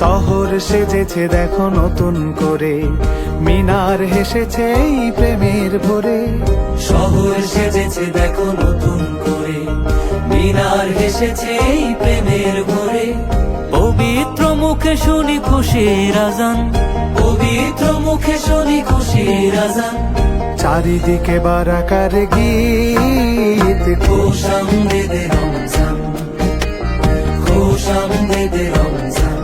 শহর সেজেছে দেখো নতুন করে, মিনার হেসেছে এই প্রেমের ভোরে। শহর সেজেছে দেখো নতুন করে, মিনার হেসেছে এই প্রেমের ভোরে। পবিত্র মুখে শুনি খুশির আজান, পবিত্র মুখে শুনি খুশির আজান। চারিদিকে বারাকার গীত, খুশ আমদেদে রমজান, খুশ আমদেদে রমজান,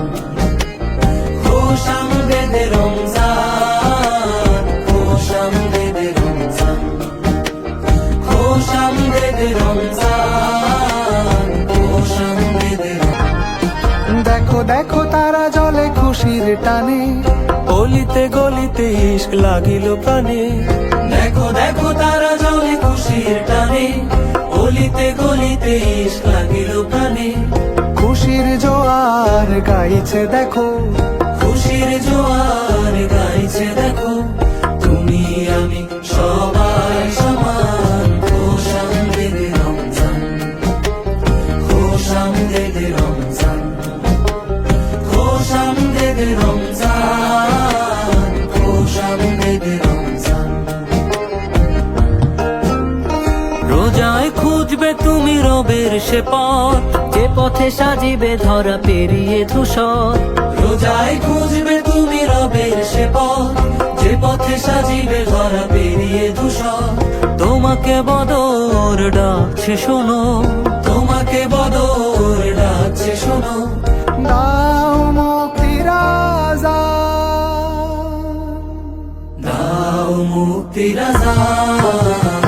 খুশ আমদেদে রমজান, খুশ আমদেদে রমজান, খুশ আমদেদে রমজান, খুশ আমদেদে রমজান। দেখো দেখো তারা জলে খুশির টানে, অলিতে গলিতে ইশক লাগিল প্রাণে। দেখো দেখো তারা জলে খুশির টানে, অলিতে গলিতে ইশক লাগিল প্রাণে। খুশির জোয়ার গাইছে দেখো, খুশির জোয়ার গাইছে দেখো। তুমি আমি সবাই সমান, খুশ আমদেদে রমজান, খুশ আমদেদে রমজান, খুশ আমদেদে রমজান, খুশ আমদেদে রমজান। রোজায় খুঁজবে তুমি রবের সে পথ, যে পথে সাজিবে ধরা পেরিয়ে ধূসর। রোজায় খুঁজবে তুমি রবের সে পথ, যে পথে সাজিবে ধরা পেরিয়ে ধূসর। তোমাকে বদর ডাকছে শোনো, তোমাকে বদর ডাকছে শোনো। দাও মুক্তির আজান, দাও মুক্তির আজান।